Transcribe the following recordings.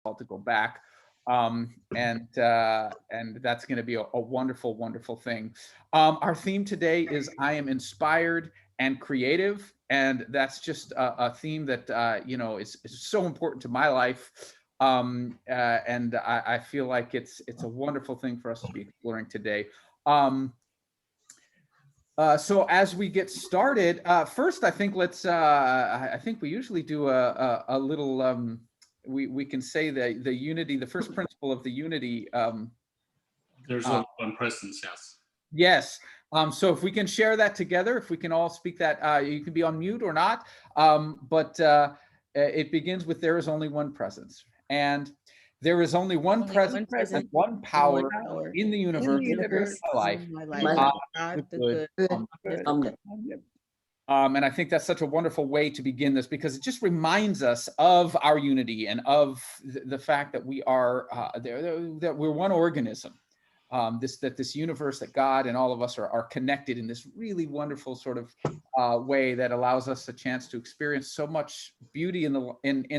all to go back. And that's going to be a wonderful, wonderful thing. Our theme today is I am inspired and creative, and that's just a theme that is so important to my life. And I feel like it's a wonderful thing for us to be exploring today. Um, so as we get started, first, I think I think we usually do a little. We can say the unity, the first principle of the unity. There's Uh, only one presence, yes. yes. So if we can share that together, if we can all speak that, you can be on mute or not. But it begins with there is only one presence, and there is only one presence and one power in the universe, in my life. The good from the good. And I think that's such a wonderful way to begin this because it just reminds us of our unity and of the fact that we are that we're one organism. This universe, that God and all of us are connected in this really wonderful sort of way that allows us a chance to experience so much beauty in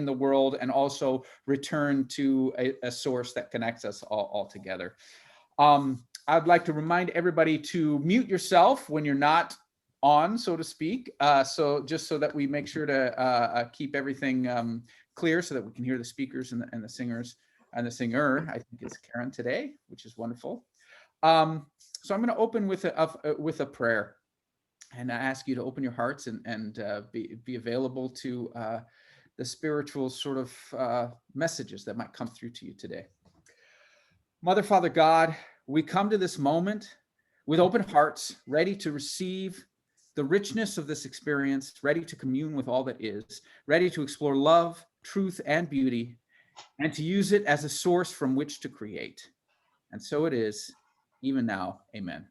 the world, and also return to a source that connects us all together. I'd like to remind everybody to mute yourself when you're not on, so to speak. So just so that we make sure to keep everything clear, so that we can hear the speakers and the singers. And the singer, I think, is Karen today, which is wonderful. So I'm going to open with a prayer, and I ask you to open your hearts and be available to the spiritual sort of messages that might come through to you today. Mother, Father, God, we come to this moment with open hearts, ready to receive the richness of this experience, ready to commune with all that is, ready to explore love, truth, and beauty, and to use it as a source from which to create. And so it is, even now. Amen.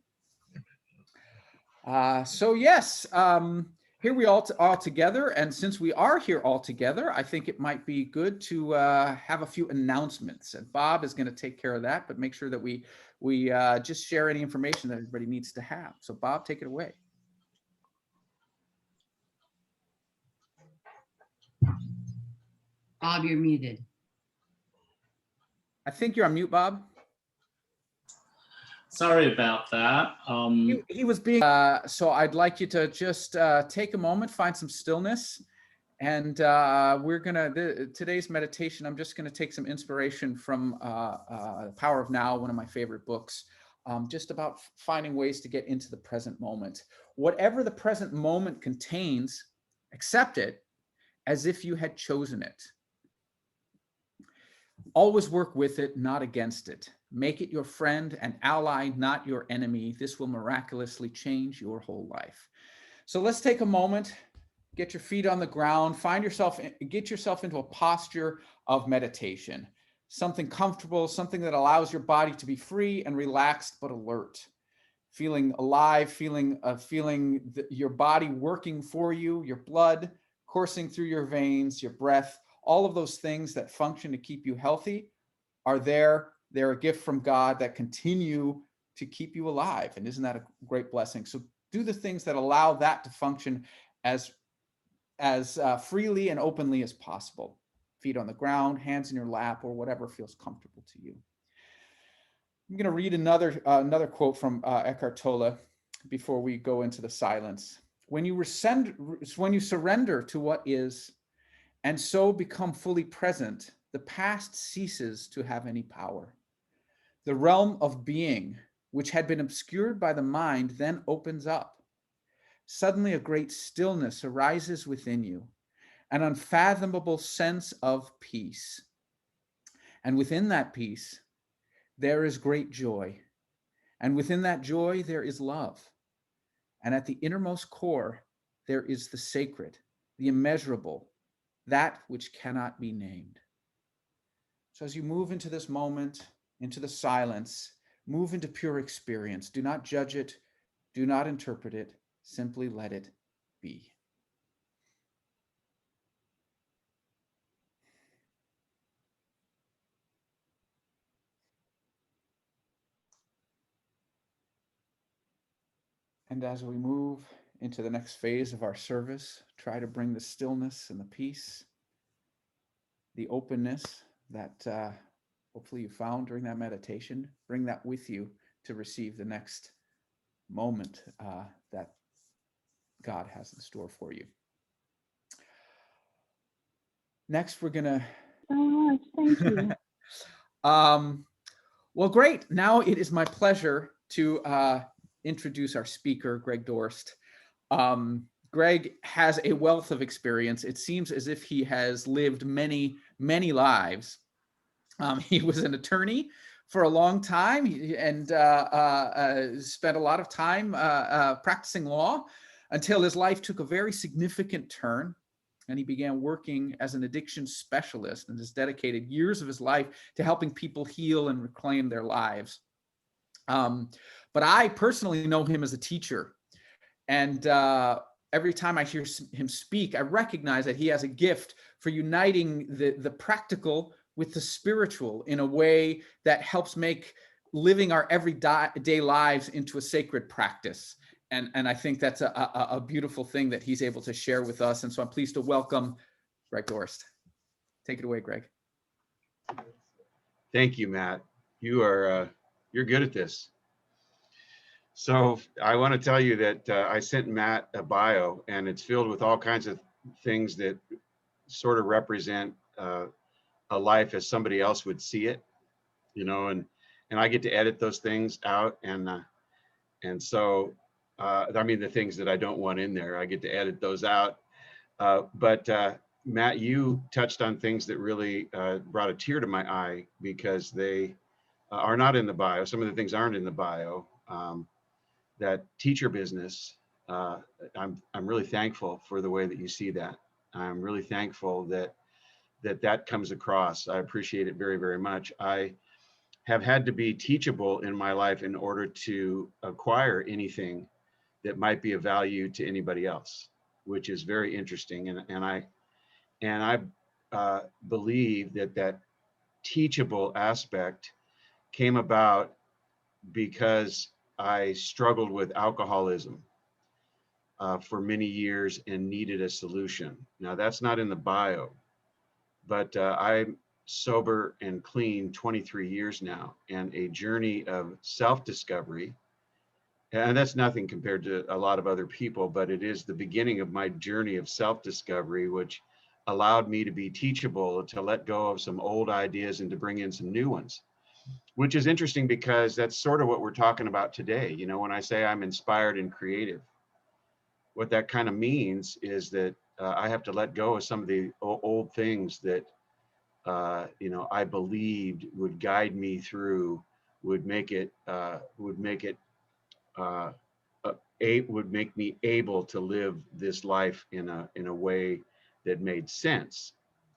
So yes, here we all together. And since we are here all together, I think it might be good to have a few announcements. And Bob is going to take care of that, but make sure that we just share any information that everybody needs to have. So Bob, take it away. Bob, you're muted. I think you're on mute, Bob. Sorry about that. He was being, so I'd like you to just take a moment, find some stillness. And we're gonna, today's meditation, I'm just gonna take some inspiration from The Power of Now, one of my favorite books, just about finding ways to get into the present moment. Whatever the present moment contains, accept it as if you had chosen it. Always work with it, not against it. Make it your friend and ally, not your enemy. This will miraculously change your whole life. So let's take a moment, get your feet on the ground, get yourself into a posture of meditation. Something comfortable, something that allows your body to be free and relaxed but alert. Feeling alive, feeling your body working for you, your blood coursing through your veins, your breath. All of those things that function to keep you healthy are there. They're a gift from God that continue to keep you alive. And isn't that a great blessing? So do the things that allow that to function as freely and openly as possible. Feet on the ground, hands in your lap, or whatever feels comfortable to you. I'm going to read another quote from Eckhart Tolle before we go into the silence. When you surrender to what is, and so become fully present, the past ceases to have any power. The realm of being, which had been obscured by the mind, then opens up. Suddenly a great stillness arises within you, an unfathomable sense of peace. And within that peace, there is great joy. And within that joy, there is love. And at the innermost core, there is the sacred, the immeasurable, that which cannot be named. So as you move into this moment, into the silence, move into pure experience. Do not judge it. Do not interpret it. Simply let it be. And as we move into the next phase of our service, try to bring the stillness and the peace, the openness, that hopefully you found during that meditation. Bring that with you to receive the next moment that God has in store for you. Next, we're gonna. So much. Thank you. Well, great. Now it is my pleasure to introduce our speaker, Greg Dorst. Greg has a wealth of experience. It seems as if he has lived many, many lives. He was an attorney for a long time and spent a lot of time practicing law until his life took a very significant turn. And he began working as an addiction specialist and has dedicated years of his life to helping people heal and reclaim their lives. But I personally know him as a teacher. And every time I hear him speak, I recognize that he has a gift for uniting the practical with the spiritual in a way that helps make living our everyday lives into a sacred practice. And I think that's a beautiful thing that he's able to share with us. And so I'm pleased to welcome Greg Dorst. Take it away, Greg. Thank you, Matt. You're good at this. So I want to tell you that I sent Matt a bio, and it's filled with all kinds of things that sort of represent a life as somebody else would see it, and I get to edit those things out, and so I mean the things that I don't want in there, I get to edit those out. But Matt, you touched on things that really brought a tear to my eye because they are not in the bio. Some of the things aren't in the bio. That teacher business, I'm really thankful for the way that you see that. I'm really thankful that comes across. I appreciate it very, very much. I have had to be teachable in my life in order to acquire anything that might be of value to anybody else, which is very interesting. And I believe that teachable aspect came about because I struggled with alcoholism for many years and needed a solution. Now that's not in the bio, but I'm sober and clean 23 years now, and a journey of self-discovery. And that's nothing compared to a lot of other people, but it is the beginning of my journey of self-discovery, which allowed me to be teachable, to let go of some old ideas and to bring in some new ones, which is interesting because that's sort of what we're talking about today. When I say I'm inspired and creative, what that kind of means is that I have to let go of some of the old things that I believed would guide me through, would make me able to live this life in a way that made sense.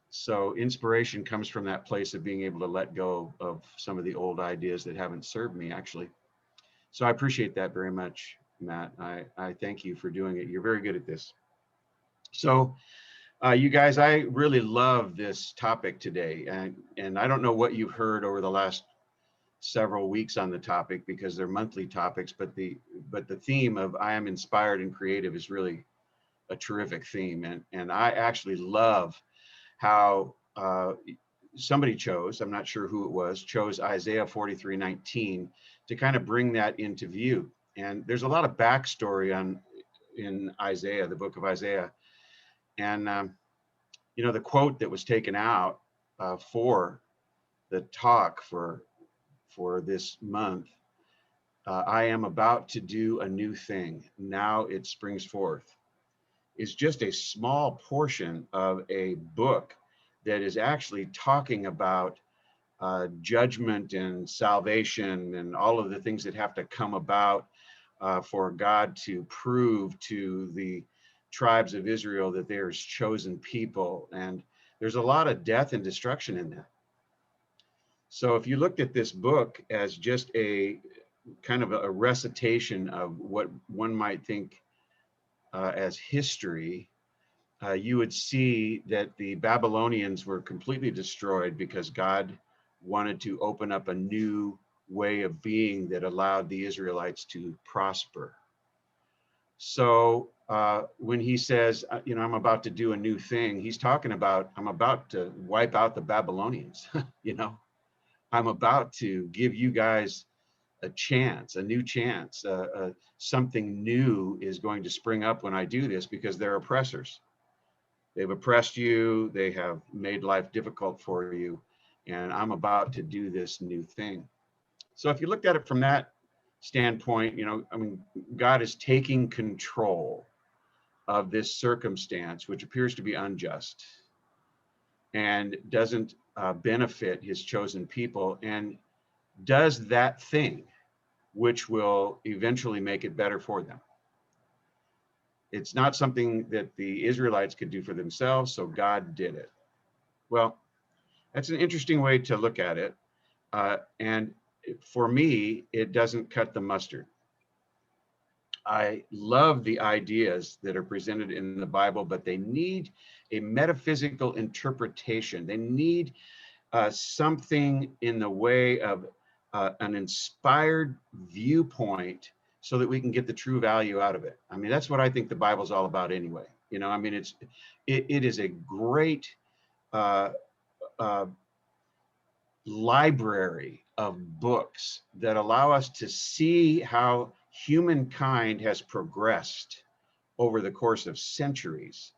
So inspiration comes from that place of being able to let go of some of the old ideas that haven't served me, actually. So I appreciate that very much, Matt. I thank you for doing it. You're very good at this. So you guys, I really love this topic today. And I don't know what you've heard over the last several weeks on the topic because they're monthly topics, but the theme of I am inspired and creative is really a terrific theme. And I actually love how somebody chose, I'm not sure who it was, chose Isaiah 43:19 to kind of bring that into view. And there's a lot of backstory in Isaiah, the book of Isaiah. And, the quote that was taken out for the talk for this month, I am about to do a new thing. Now it springs forth, is just a small portion of a book that is actually talking about judgment and salvation and all of the things that have to come about for God to prove to the tribes of Israel that they are his chosen people. And there's a lot of death and destruction in that. So if you looked at this book as just a kind of a recitation of what one might think as history, you would see that the Babylonians were completely destroyed because God wanted to open up a new way of being that allowed the Israelites to prosper. So when he says, I'm about to do a new thing, he's talking about, I'm about to wipe out the Babylonians. I'm about to give you guys a chance, a new chance. Something new is going to spring up when I do this, because they're oppressors. They've oppressed you. They have made life difficult for you. And I'm about to do this new thing. So if you looked at it from that standpoint, God is taking control of this circumstance, which appears to be unjust and doesn't benefit his chosen people, and does that thing which will eventually make it better for them. It's not something that the Israelites could do for themselves, so God did it. Well, that's an interesting way to look at it. And for me, it doesn't cut the mustard. I love the ideas that are presented in the Bible, but they need a metaphysical interpretation. They need something in the way of an inspired viewpoint, so that we can get the true value out of it. I mean, that's what I think the Bible's all about anyway. It is a great library of books that allow us to see how humankind has progressed over the course of centuries.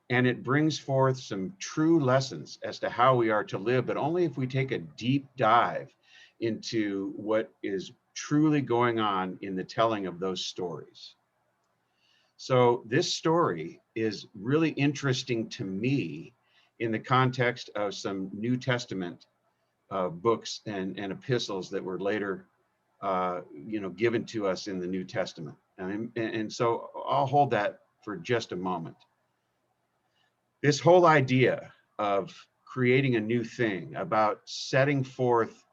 And it brings forth some true lessons as to how we are to live, but only if we take a deep dive into what is truly going on in the telling of those stories. So this story is really interesting to me in the context of some New Testament books and epistles that were later given to us in the New Testament. And so I'll hold that for just a moment. This whole idea of creating a new thing, about setting forth,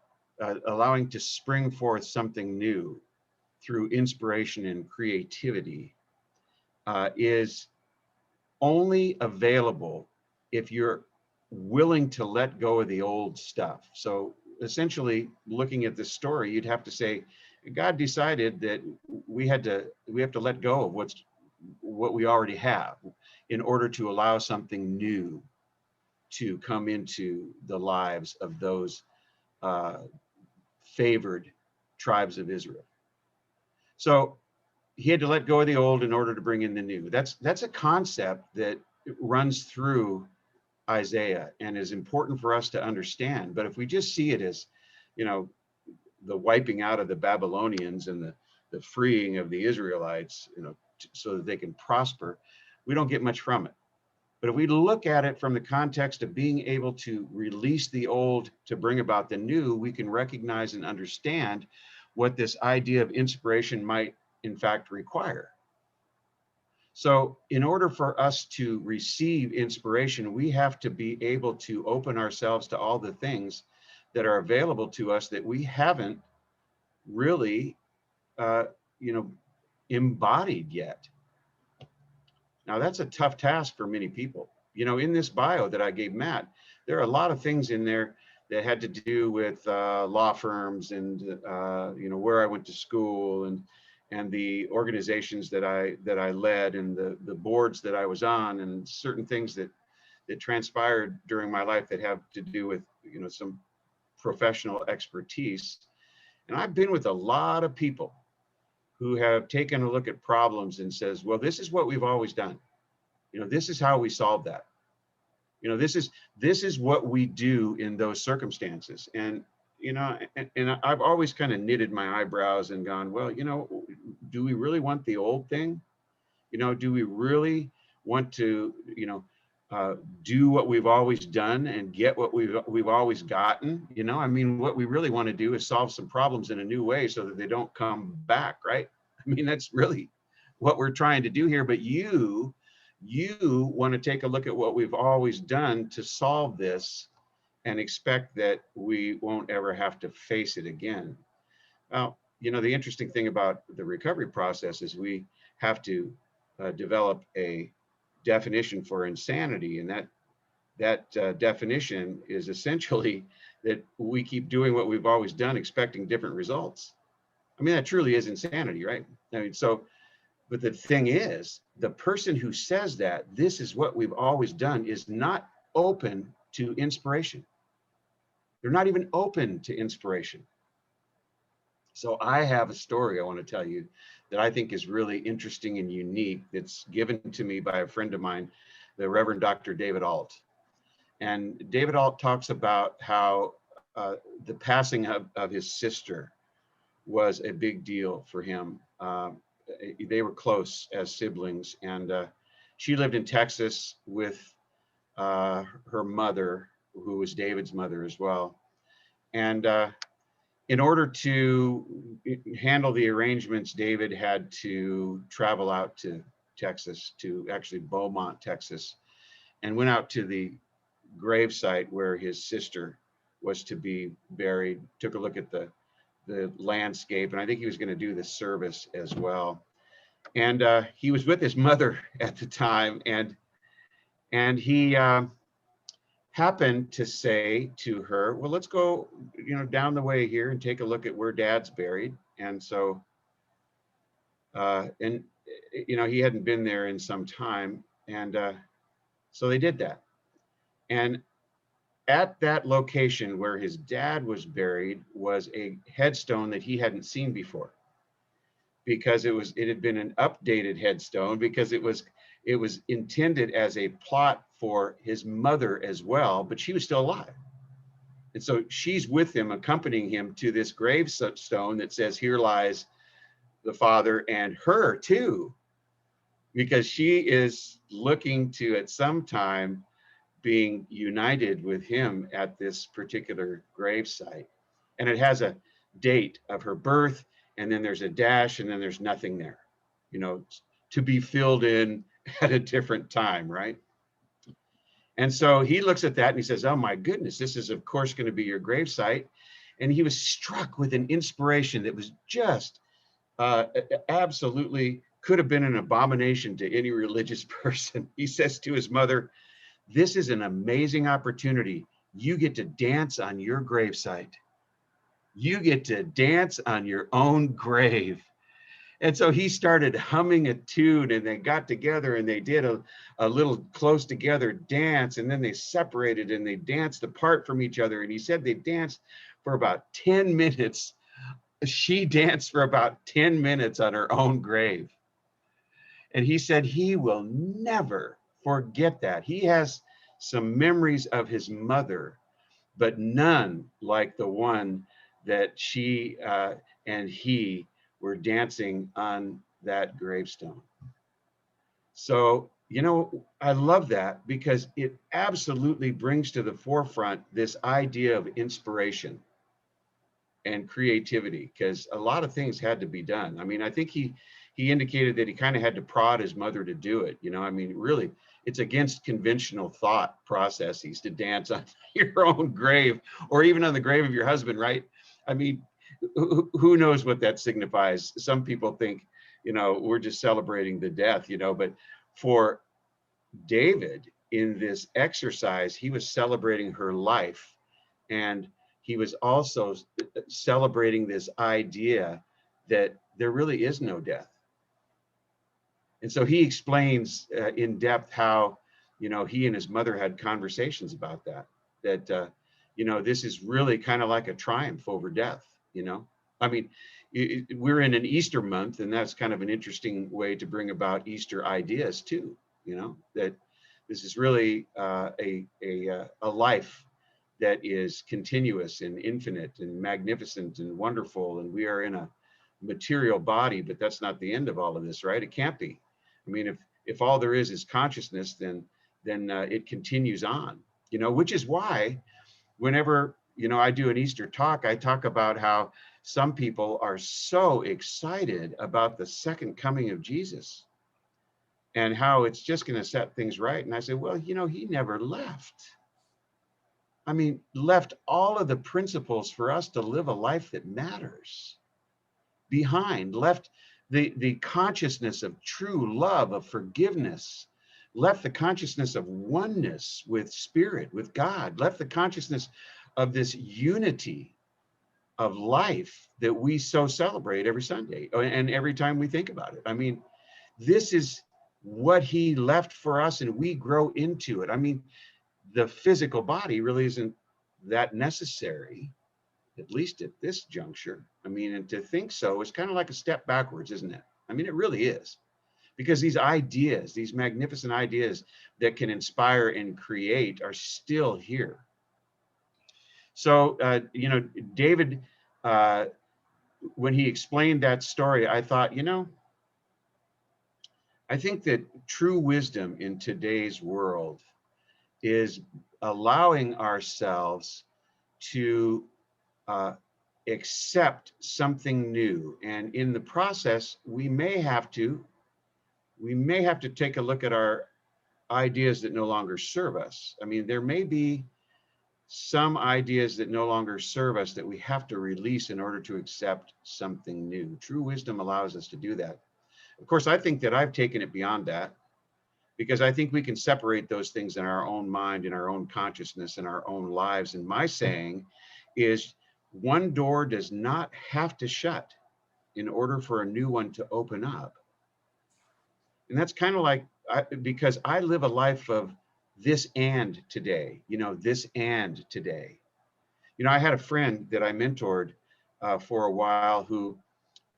allowing to spring forth something new through inspiration and creativity, is only available if you're willing to let go of the old stuff. So essentially, looking at this story, you'd have to say, God decided that we have to let go of what we already have in order to allow something new to come into the lives of those favored tribes of Israel. So he had to let go of the old in order to bring in the new. That's a concept that runs through Isaiah and is important for us to understand. But if we just see it as, the wiping out of the Babylonians and the freeing of the Israelites, so that they can prosper, we don't get much from it. But if we look at it from the context of being able to release the old to bring about the new, we can recognize and understand what this idea of inspiration might in fact require. So in order for us to receive inspiration, we have to be able to open ourselves to all the things that are available to us that we haven't really, embodied yet. Now, that's a tough task for many people. In this bio that I gave Matt, there are a lot of things in there that had to do with law firms and, where I went to school and the organizations that I led and the boards that I was on, and certain things that transpired during my life that have to do with, some professional expertise. And I've been with a lot of people who have taken a look at problems and says, well, this is what we've always done. This is how we solve that. This is what we do in those circumstances. And, and I've always kind of knitted my eyebrows and gone, well, do we really want the old thing? Do we really want to, do what we've always done and get what we've always gotten? What we really want to do is solve some problems in a new way so that they don't come back, right? That's really what we're trying to do here. But you want to take a look at what we've always done to solve this and expect that we won't ever have to face it again. Well, the interesting thing about the recovery process is we have to develop a definition for insanity, and that definition is essentially that we keep doing what we've always done, expecting different results. That truly is insanity, right? So But the thing is, the person who says that this is what we've always done is not open to inspiration. They're not even open to inspiration. So I have a story I want to tell you that I think is really interesting and unique, that's given to me by a friend of mine, the Reverend Dr. David Alt. And David Alt talks about how the passing of his sister was a big deal for him. They were close as siblings, and she lived in Texas with her mother, who was David's mother as well. And in order to handle the arrangements, David had to travel out to Texas, to actually Beaumont, Texas, and went out to the gravesite where his sister was to be buried, took a look at the landscape, and I think he was going to do the service as well. And he was with his mother at the time, and he happened to say to her, well, let's go, down the way here and take a look at where Dad's buried. And so, he hadn't been there in some time, and so they did that. And at that location where his dad was buried was a headstone that he hadn't seen before, because it had been an updated headstone, because it was intended as a plot for his mother as well, but she was still alive. And so she's with him, accompanying him to this gravestone that says, here lies the father, and her too, because she is looking to, at some time, being united with him at this particular gravesite. And it has a date of her birth, and then there's a dash, and then there's nothing there, to be filled in at a different time, right? And so he looks at that and he says, oh my goodness, this is of course going to be your gravesite. And he was struck with an inspiration that was just absolutely could have been an abomination to any religious person. He says to his mother, this is an amazing opportunity. You get to dance on your gravesite. You get to dance on your own grave. And so he started humming a tune, and they got together and they did a little close together dance, and then they separated and they danced apart from each other. And he said they danced for about 10 minutes. She danced for about 10 minutes on her own grave. And he said he will never forget that. He has some memories of his mother, but none like the one that she and he were dancing on that gravestone. So, I love that, because it absolutely brings to the forefront this idea of inspiration and creativity, because a lot of things had to be done. I mean, I think he indicated that he kind of had to prod his mother to do it. Really, it's against conventional thought processes to dance on your own grave, or even on the grave of your husband, right? I mean, who knows what that signifies? Some people think, we're just celebrating the death, but for David in this exercise, he was celebrating her life, and he was also celebrating this idea that there really is no death. And so he explains in depth how, he and his mother had conversations about that this is really kind of like a triumph over death. I mean, we're in an Easter month, and that's kind of an interesting way to bring about Easter ideas too, that this is really a life that is continuous and infinite and magnificent and wonderful. And we are in a material body, but that's not the end of all of this, right? It can't be. I mean, if all there is consciousness, then it continues on, which is why whenever, I do an Easter talk, I talk about how some people are so excited about the second coming of Jesus and how it's just going to set things right. And I say, well, he never left. I mean, left all of the principles for us to live a life that matters behind, left the consciousness of true love, of forgiveness, left the consciousness of oneness with spirit, with God, left the consciousness of this unity of life that we so celebrate every Sunday and every time we think about it. I mean, this is what he left for us, and we grow into it. I mean, the physical body really isn't that necessary, at least at this juncture. I mean, and to think so is kind of like a step backwards, isn't it? I mean, it really is. Because these ideas, these magnificent ideas that can inspire and create are still here. So, you know, David, when he explained that story, I thought, you know, I think that true wisdom in today's world is allowing ourselves to accept something new. And in the process, we may have to take a look at our ideas that no longer serve us. I mean, there may be some ideas that no longer serve us that we have to release in order to accept something new. True wisdom allows us to do that. Of course, I think that I've taken it beyond that, because I think we can separate those things in our own mind, in our own consciousness, in our own lives. And my saying is, one door does not have to shut in order for a new one to open up. And that's kind of like, because I live a life of this and today, you know, this and today. You know, I had a friend that I mentored for a while who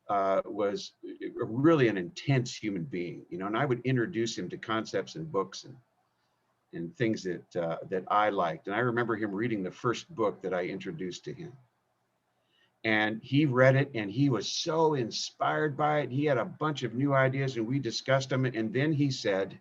was really an intense human being, you know, and I would introduce him to concepts and books and things that that I liked. And I remember him reading the first book that I introduced to him. And he read it and he was so inspired by it. He had a bunch of new ideas and we discussed them. And then he said,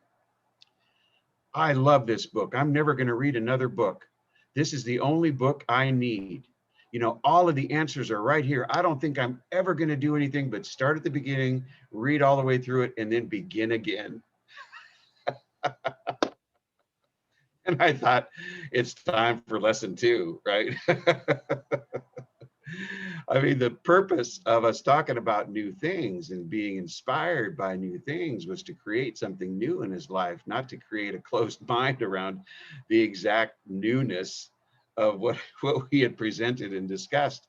I love this book. I'm never going to read another book. This is the only book I need. You know, all of the answers are right here. I don't think I'm ever going to do anything but start at the beginning, read all the way through it, and then begin again. And I thought, it's time for lesson 2, right? I mean, the purpose of us talking about new things and being inspired by new things was to create something new in his life, not to create a closed mind around the exact newness of what we had presented and discussed.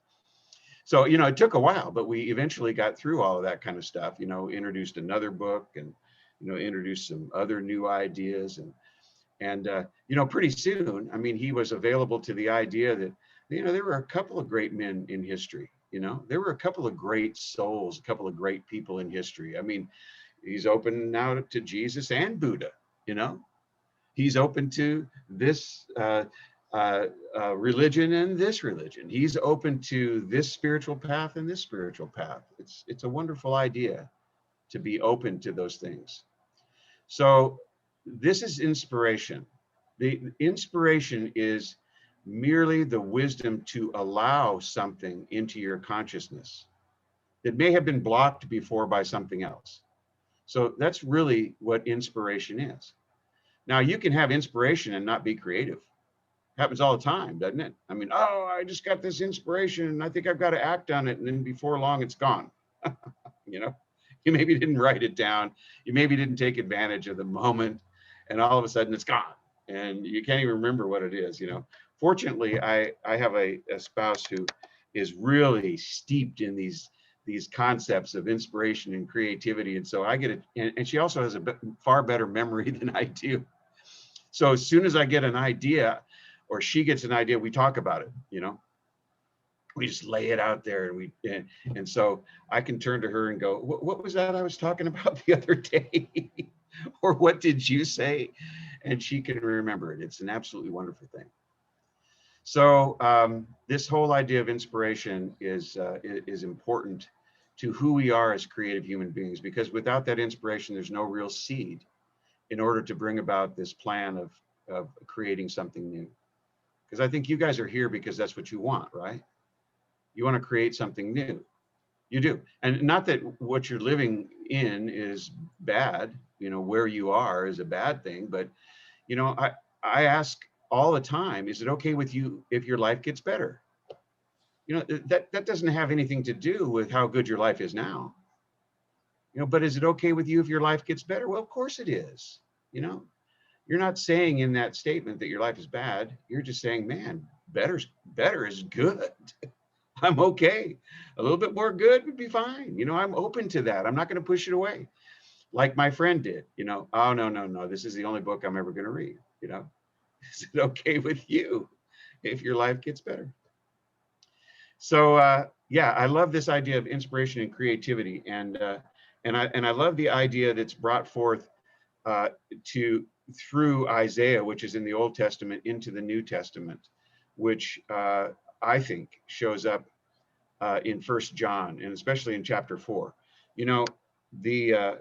So, you know, it took a while, but we eventually got through all of that kind of stuff, you know, introduced another book and, you know, introduced some other new ideas. And you know, pretty soon, I mean, he was available to the idea that, you know, there were a couple of great men in history, you know, there were a couple of great souls, a couple of great people in history. I mean, he's open now to Jesus and Buddha, you know, he's open to this religion and this religion. He's open to this spiritual path and this spiritual path. It's a wonderful idea to be open to those things. So this is inspiration. The inspiration is merely the wisdom to allow something into your consciousness that may have been blocked before by something else. So that's really what inspiration is. Now, you can have inspiration and not be creative. Happens all the time, doesn't it? I mean, oh, I just got this inspiration and I think I've got to act on it. And then before long, it's gone. You know, you maybe didn't write it down. You maybe didn't take advantage of the moment, and all of a sudden it's gone. And you can't even remember what it is, you know. Fortunately, I have a spouse who is really steeped in these concepts of inspiration and creativity. And so I get it. And she also has a far better memory than I do. So as soon as I get an idea or she gets an idea, we talk about it, you know. We just lay it out there and so I can turn to her and go, what was that I was talking about the other day? Or what did you say? And she can remember it. It's an absolutely wonderful thing. So this whole idea of inspiration is important to who we are as creative human beings, because without that inspiration, there's no real seed in order to bring about this plan of creating something new. Because I think you guys are here because that's what you want, right? You want to create something new. You do. And not that what you're living in is bad, you know, where you are is a bad thing, but, you know, I ask all the time, is it okay with you if your life gets better? You know, that doesn't have anything to do with how good your life is now. You know, but is it okay with you if your life gets better? Well, of course it is. You know, you're not saying in that statement that your life is bad. You're just saying, man, better is good. I'm okay. A little bit more good would be fine. You know, I'm open to that. I'm not going to push it away. like my friend did, oh, no, this is the only book I'm ever going to read, Is it okay with you if your life gets better? So yeah, I love this idea of inspiration and creativity, and I love the idea that's brought forth uh, through Isaiah, which is in the Old Testament, into the New Testament, which I think shows up in First John, and especially in chapter 4. The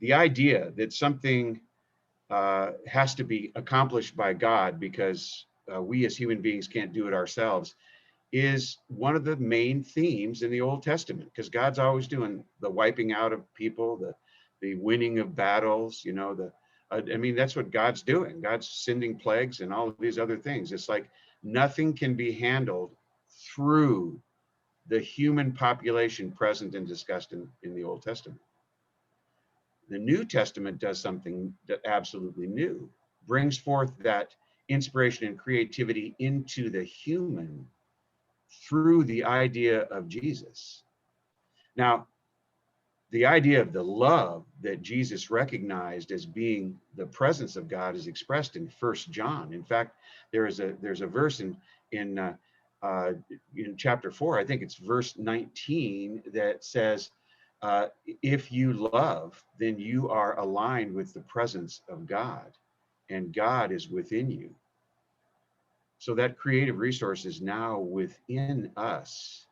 the idea that something has to be accomplished by God because we as human beings can't do it ourselves is one of the main themes in the Old Testament, because God's always doing the wiping out of people, the winning of battles, I mean, that's what God's doing. God's sending plagues and all of these other things. It's like nothing can be handled through the human population present and discussed in the Old Testament. The New Testament does something that absolutely new, brings forth that inspiration and creativity into the human through the idea of Jesus. Now, the idea of the love that Jesus recognized as being the presence of God is expressed in First John. In fact, there's a verse in chapter 4, I think it's verse 19, that says, if you love, then you are aligned with the presence of God, and God is within you. So that creative resource is now within us.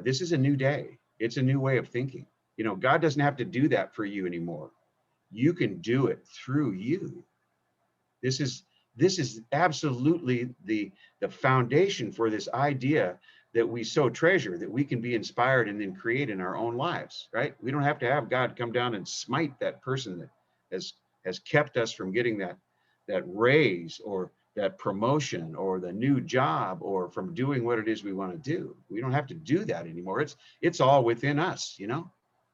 This is a new day. It's a new way of thinking. God doesn't have to do that for you anymore. You can do it through you. This is absolutely the foundation for this idea that we so treasure, that we can be inspired and then create in our own lives, right? We don't have to have God come down and smite that person that has kept us from getting that raise or that promotion or the new job or from doing what it is we want to do. We don't have to do that anymore. It's all within us,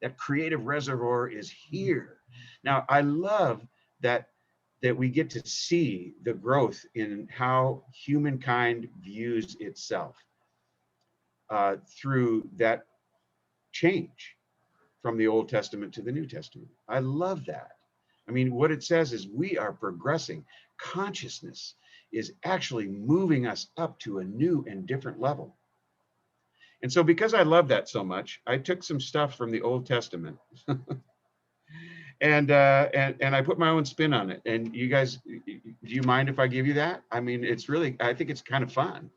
That creative reservoir is here. Now, I love that we get to see the growth in how humankind views itself through that change from the Old Testament to the New Testament. I love that. I mean, what it says is we are progressing. Consciousness is actually moving us up to a new and different level. And so because I love that so much, I took some stuff from the Old Testament and I put my own spin on it. And you guys, do you mind if I give you that? I mean, I think it's kind of fun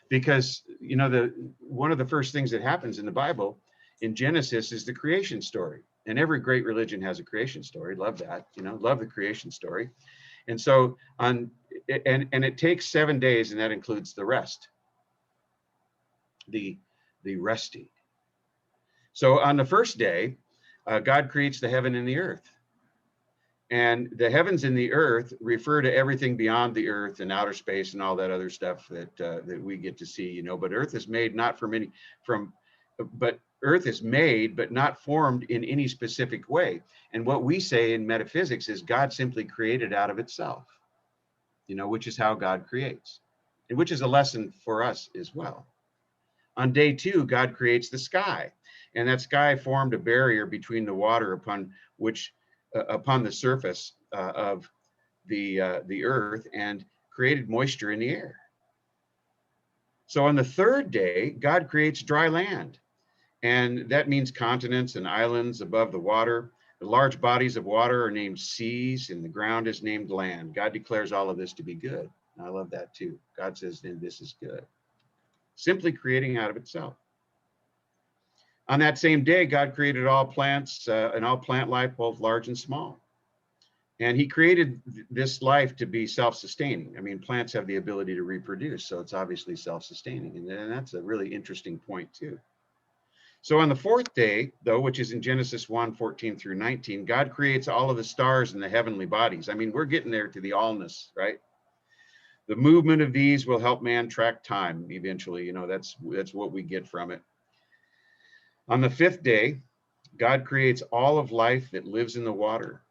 because, one of the first things that happens in the Bible in Genesis is the creation story. And every great religion has a creation story. Love that, love the creation story. And so and it takes 7 days, and that includes the rest, the resting. So on the first day, God creates the heaven and the earth. And the heavens and the earth refer to everything beyond the earth and outer space and all that other stuff that we get to see, But earth is made not but earth is made, but not formed in any specific way. And what we say in metaphysics is God simply created out of itself, which is how God creates, and which is a lesson for us as well. On day 2, God creates the sky, and that sky formed a barrier between the water upon the surface of the earth and created moisture in the air. So on the 3rd day, God creates dry land, and that means continents and islands above the water. The large bodies of water are named seas, and the ground is named land. God declares all of this to be good. And I love that too. God says, then this is good. Simply creating out of itself. On that same day, God created all plants and all plant life, both large and small. And he created this life to be self-sustaining. I mean, plants have the ability to reproduce, so it's obviously self-sustaining. And that's a really interesting point too. So on the 4th day, though, which is in Genesis 1:14 through 19, God creates all of the stars and the heavenly bodies. I mean, we're getting there to the allness, right? The movement of these will help man track time eventually. That's what we get from it. On the 5th day, God creates all of life that lives in the water,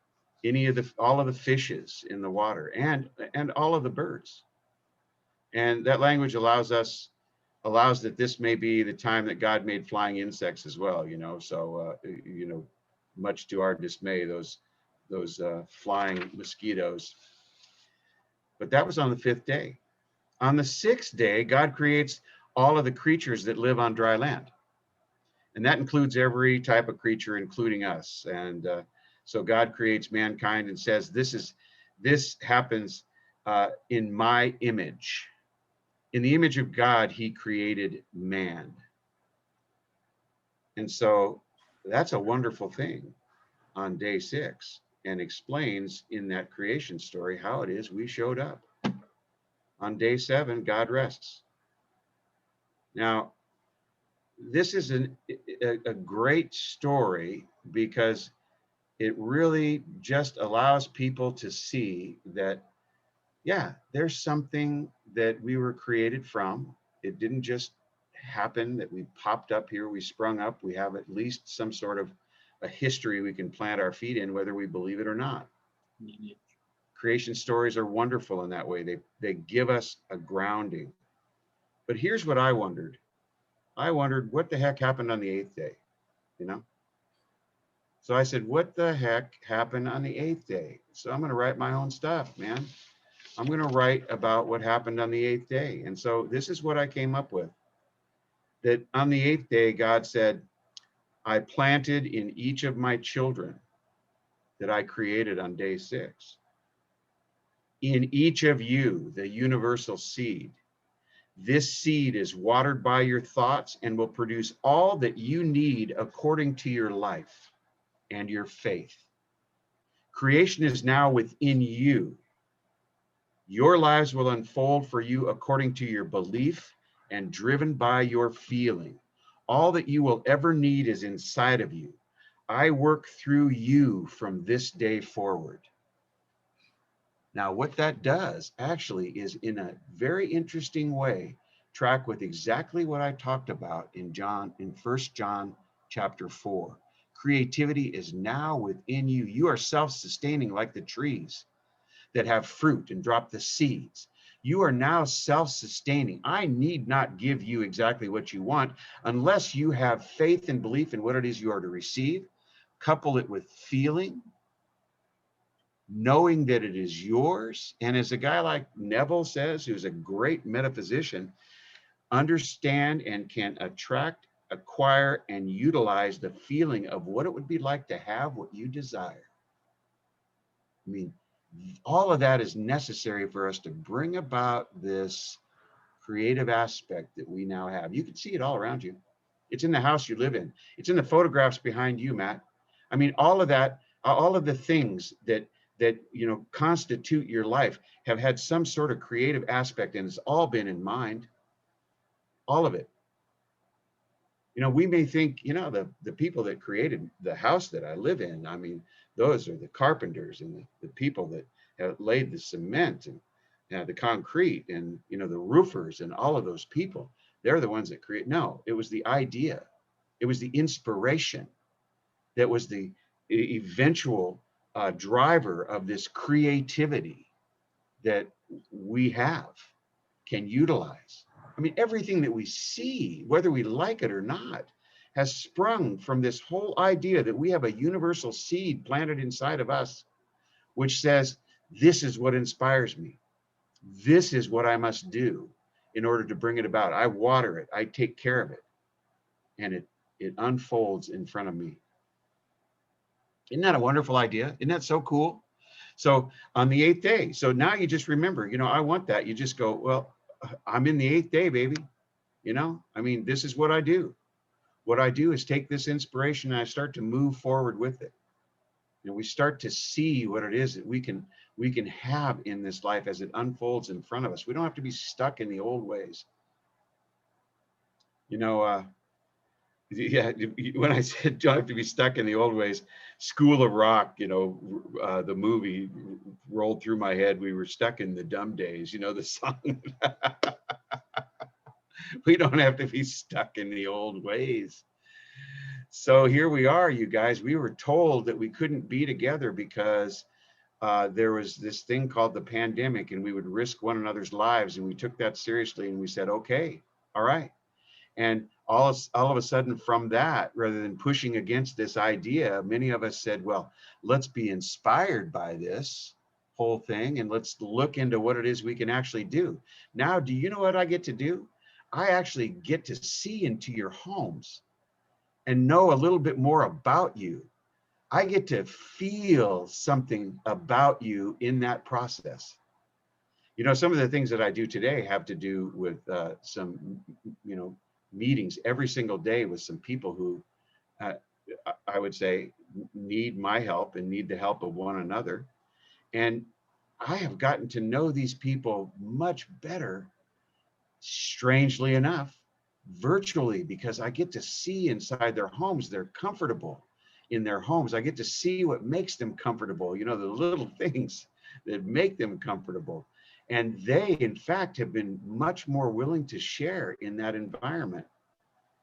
all of the fishes in the water, and all of the birds. And that language allows that this may be the time that God made flying insects as well. So much to our dismay, those flying mosquitoes. But that was on the 5th day. On the 6th day, God creates all of the creatures that live on dry land. And that includes every type of creature, including us. And so God creates mankind and says, this happens in my image. In the image of God, he created man. And so that's a wonderful thing on day 6, and explains in that creation story how it is we showed up. On day 7, God rests. Now, this is a great story because it really just allows people to see that, yeah, there's something that we were created from. It didn't just happen that we popped up here, we sprung up. We have at least some sort of a history we can plant our feet in, whether we believe it or not. Creation stories are wonderful in that way. They give us a grounding. But here's what I wondered. I wondered what the heck happened on the 8th day, you know? So I said, what the heck happened on the 8th day? So I'm going to write my own stuff, man. I'm going to write about what happened on the 8th day. And so this is what I came up with. That on the 8th day, God said, I planted in each of my children that I created on day 6. In each of you, the universal seed. This seed is watered by your thoughts and will produce all that you need according to your life and your faith. Creation is now within you. Your lives will unfold for you according to your belief and driven by your feeling. All that you will ever need is inside of you. I work through you from this day forward. Now, what that does actually is, in a very interesting way, track with exactly what I talked about in 1 John chapter 4. Creativity is now within you. You are self-sustaining like the trees that have fruit and drop the seeds. You are now self-sustaining. I need not give you exactly what you want unless you have faith and belief in what it is you are to receive. Couple it with feeling, knowing that it is yours. And as a guy like Neville says, who's a great metaphysician, understand and can attract, acquire, and utilize the feeling of what it would be like to have what you desire. I mean, all of that is necessary for us to bring about this creative aspect that we now have. You can see it all around you. It's in the house you live in. It's in the photographs behind you, Matt. I mean, all of that, all of the things that constitute your life have had some sort of creative aspect, and it's all been in mind. All of it. We may think, the people that created the house that I live in, I mean, those are the carpenters and the people that have laid the cement and the concrete and, the roofers and all of those people. They're the ones that create. No, it was the idea. It was the inspiration that was the eventual driver of this creativity that we can utilize. I mean, everything that we see, whether we like it or not, has sprung from this whole idea that we have a universal seed planted inside of us, which says, this is what inspires me. This is what I must do in order to bring it about. I water it, I take care of it, and it unfolds in front of me. Isn't that a wonderful idea? Isn't that so cool? So on the 8th day, so now you just remember, I want that. You just go, well, I'm in the 8th day, baby. I mean, this is what I do. What I do is take this inspiration and I start to move forward with it. We start to see what it is that we can have in this life as it unfolds in front of us. We don't have to be stuck in the old ways. Yeah, when I said don't have to be stuck in the old ways, School of Rock, the movie rolled through my head. We were stuck in the dumb days, the song. We don't have to be stuck in the old ways. So here we are, you guys. We were told that we couldn't be together because there was this thing called the pandemic and we would risk one another's lives. And we took that seriously and we said, okay, all right. And all of a sudden from that, rather than pushing against this idea, many of us said, well, let's be inspired by this whole thing and let's look into what it is we can actually do. Now, do you know what I get to do? I actually get to see into your homes and know a little bit more about you. I get to feel something about you in that process. You know, some of the things that I do today have to do with some, you know, meetings every single day with some people who uh, I would say need my help and need the help of one another. And I have gotten to know these people much better, strangely enough, virtually, because I get to see inside their homes. They're comfortable in their homes. I get to see what makes them comfortable, you know, the little things that make them comfortable. And they, in fact, have been much more willing to share in that environment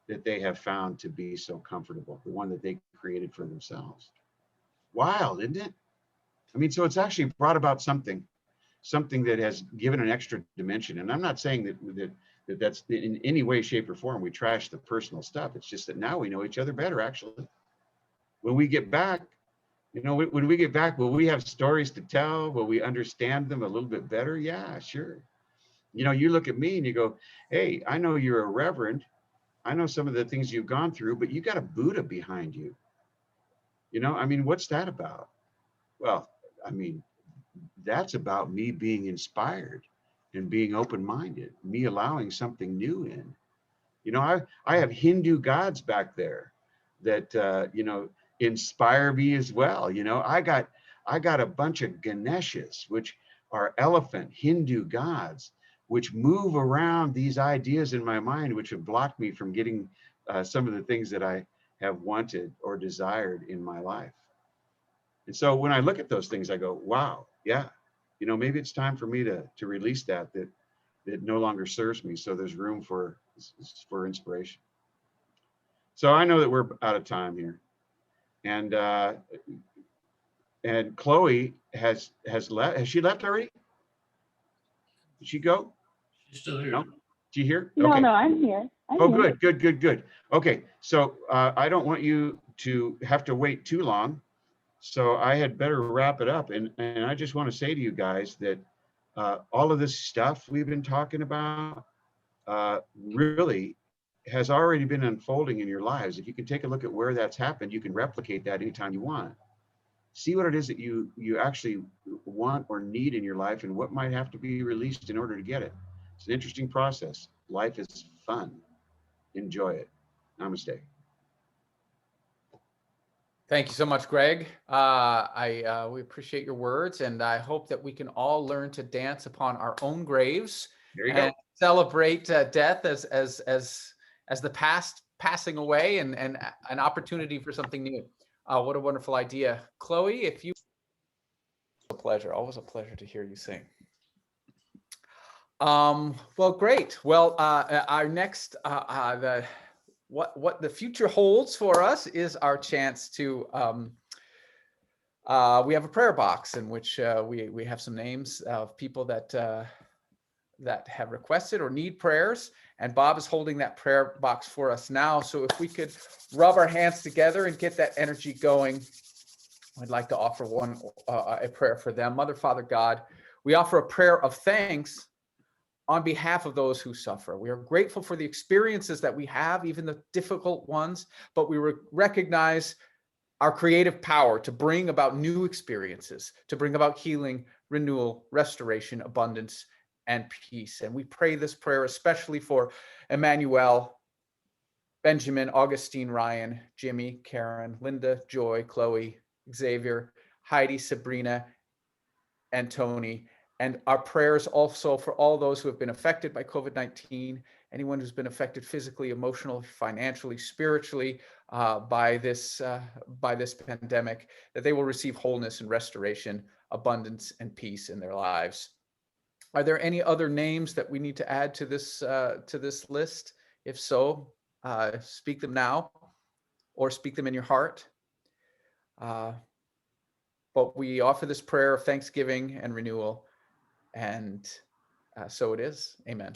that they have found to be so comfortable, the one that they created for themselves. Wild, isn't it? I mean, so it's actually brought about something that has given an extra dimension. And I'm not saying that's in any way, shape, or form we trash the personal stuff. It's just that now we know each other better, actually. When we get back, you know, when we get back, will we have stories to tell? Will we understand them a little bit better? Yeah, sure. You know, you look at me and you go, hey, I know you're a reverend. I know some of the things you've gone through, but you got a Buddha behind you. You know, I mean, what's that about? Well, I mean, that's about me being inspired and being open-minded, me allowing something new in. You know, I have Hindu gods back there that, you know, inspire me as well. You know, I got a bunch of Ganeshas, which are elephant Hindu gods, which move around these ideas in my mind, which have blocked me from getting some of the things that I have wanted or desired in my life. And so when I look at those things, I go, wow, yeah, you know, maybe it's time for me to release that no longer serves me. So there's room for inspiration. So I know that we're out of time here. And Chloe has left. Has she left already? Did she go? She's still here. No? Did you hear? No, Okay. no, I'm here. I'm Oh, here. good. Okay, so I don't want you to have to wait too long. So I had better wrap it up. And I just want to say to you guys that all of this stuff we've been talking about really has already been unfolding in your lives. If you can take a look at where that's happened, you can replicate that anytime you want. See what it is that you actually want or need in your life and what might have to be released in order to get it. It's an interesting process. Life is fun. Enjoy it. Namaste. Thank you so much, Greg. We appreciate your words, and I hope that we can all learn to dance upon our own graves There you and go. celebrate death as the past passing away and an opportunity for something new. What a wonderful idea, Chloe. If you, always a pleasure to hear you sing. Well, great. Well, our next what the future holds for us is our chance to we have a prayer box in which we have some names of people that have requested or need prayers, and Bob is holding that prayer box for us now. So if we could rub our hands together and get that energy going, I'd like to offer a prayer for them. Mother, Father, God, we offer a prayer of thanks on behalf of those who suffer. We are grateful for the experiences that we have, even the difficult ones, but we recognize our creative power to bring about new experiences, to bring about healing, renewal, restoration, abundance, and peace. And we pray this prayer especially for Emmanuel, Benjamin, Augustine, Ryan, Jimmy, Karen, Linda, Joy, Chloe, Xavier, Heidi, Sabrina, and Tony. And our prayers also for all those who have been affected by COVID-19, anyone who's been affected physically, emotionally, financially, spiritually by this pandemic, that they will receive wholeness and restoration, abundance and peace in their lives. Are there any other names that we need to add to this list? If so, speak them now or speak them in your heart. But we offer this prayer of thanksgiving and renewal. And so it is. Amen.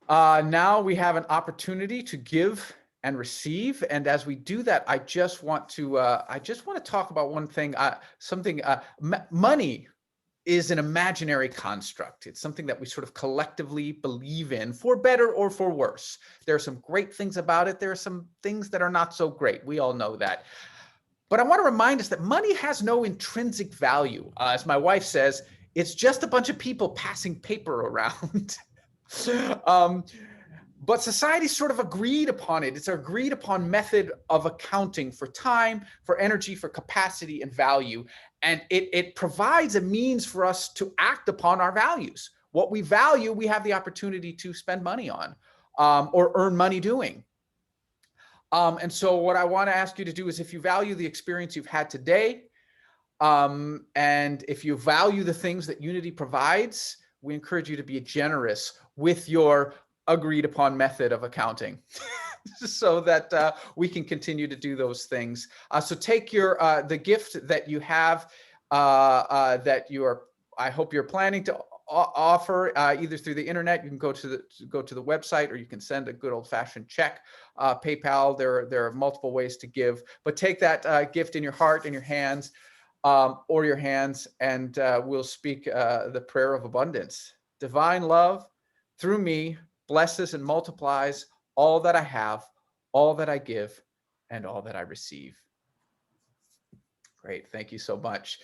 Now we have an opportunity to give and receive, and as we do that, I just want to talk about one thing. Money is an imaginary construct. It's something that we sort of collectively believe in, for better or for worse. There are some great things about it. There are some things that are not so great. We all know that. But I want to remind us that money has no intrinsic value. As my wife says, it's just a bunch of people passing paper around. But society sort of agreed upon it. It's an agreed upon method of accounting for time, for energy, for capacity and value. And it provides a means for us to act upon our values. What we value, we have the opportunity to spend money on, or earn money doing. And so what I want to ask you to do is, if you value the experience you've had today, and if you value the things that Unity provides, we encourage you to be generous with your agreed upon method of accounting so that we can continue to do those things. So take the gift that you have, I hope you're planning to offer either through the internet. You can go to the website, or you can send a good old-fashioned check, PayPal. There are multiple ways to give, but take that gift in your heart, in your hands, or your hands, and we'll speak the prayer of abundance. Divine love, through me, blesses and multiplies all that I have, all that I give, and all that I receive. Great, thank you so much.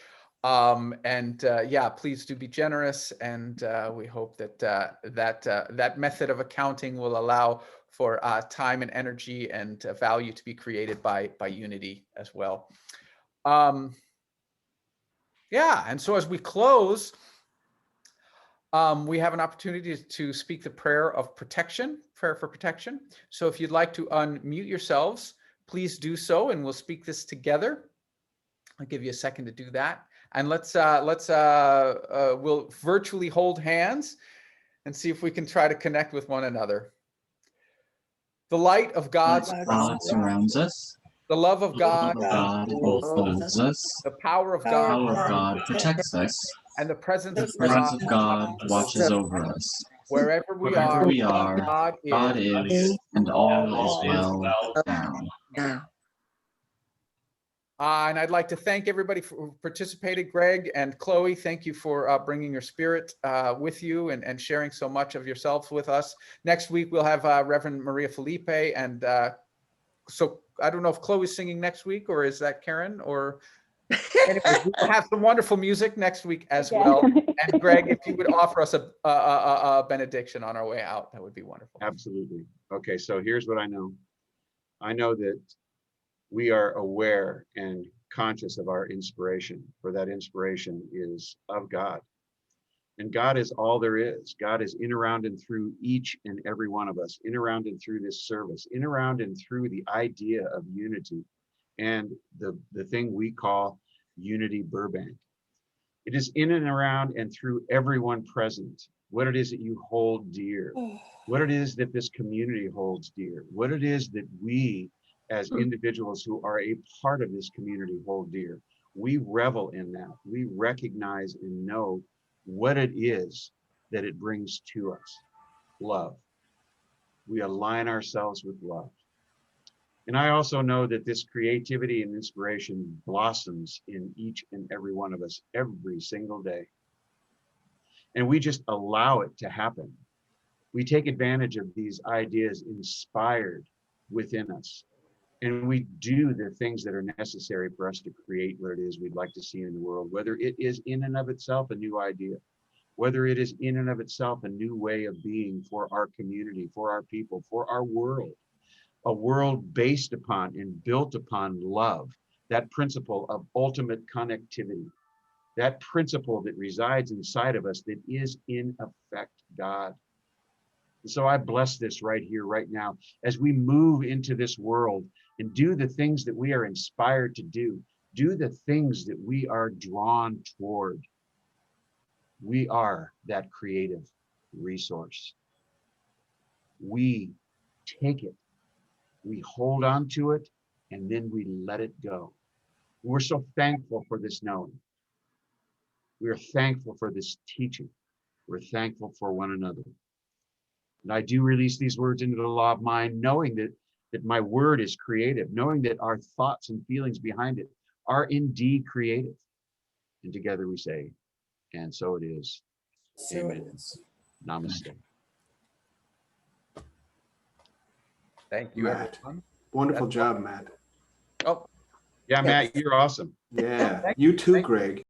Yeah, please do be generous, and we hope that that method of accounting will allow for time and energy and value to be created by Unity as well. Yeah, and so as we close, we have an opportunity to speak the prayer of protection, prayer for protection. So if you'd like to unmute yourselves, please do so, and we'll speak this together. I'll give you a second to do that. And we'll virtually hold hands and see if we can try to connect with one another. The light of God surrounds us. The love of God Upholds us. The power of The God power of God protects us. and the presence The of presence God of God watches over us. wherever we Wherever are. we are, God is, and all is well now. And I'd like to thank everybody for participating. Greg and Chloe, thank you for bringing your spirit with you and sharing so much of yourselves with us. Next week, we'll have Reverend Maria Felipe. And so I don't know if Chloe's singing next week, or is that Karen? Or anyway, we'll have some wonderful music next week as well. And Greg, if you would offer us a benediction on our way out, that would be wonderful. Absolutely. Okay, so here's what I know. I know that we are aware and conscious of our inspiration, for that inspiration is of God. And God is all there is. God is in, around, and through each and every one of us, in, around, and through this service, in, around, and through the idea of unity and the thing we call Unity Burbank. It is in and around and through everyone present, what it is that you hold dear, what it is that this community holds dear, what it is that we as individuals who are a part of this community hold dear. We revel in that. We recognize and know what it is that it brings to us. Love. We align ourselves with love. And I also know that this creativity and inspiration blossoms in each and every one of us every single day. And we just allow it to happen. We take advantage of these ideas inspired within us. And we do the things that are necessary for us to create what it is we'd like to see in the world, whether it is in and of itself a new idea, whether it is in and of itself a new way of being for our community, for our people, for our world, a world based upon and built upon love, that principle of ultimate connectivity, that principle that resides inside of us that is in effect God. And so I bless this right here, right now, as we move into this world and do the things that we are inspired to do the things that we are drawn toward. We are that creative resource. We take it, we hold on to it, and then we let it go. We're so thankful for this knowing. We're thankful for this teaching. We're thankful for one another. And I do release these words into the law of mind, knowing that my word is creative, knowing that our thoughts and feelings behind it are indeed creative. And together we say, and so it is. So it Amen. is. Namaste. Thank you, Matt. everyone. Wonderful job, Matt. Oh, Yeah, Matt, you're awesome. Yeah, Thank you too, Thank you. Greg.